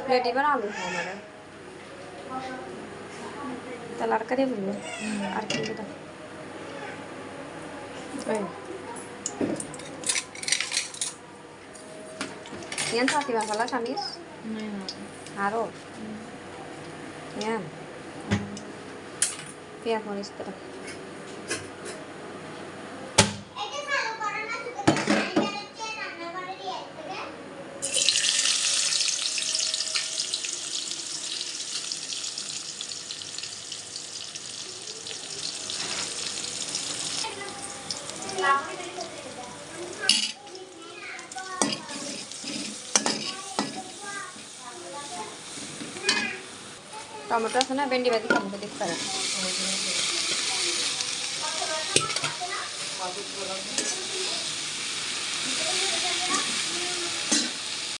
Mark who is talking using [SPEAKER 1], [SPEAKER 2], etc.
[SPEAKER 1] प्लेटी बना लूँ हमारा तलार करे बोलो आरती बेटा Yan sapi masalah kamis? Haro. Yan. Biar mau istirahat. Tomato আছে না ভেন্ডি ভাজি টমেটো দিতে পারেন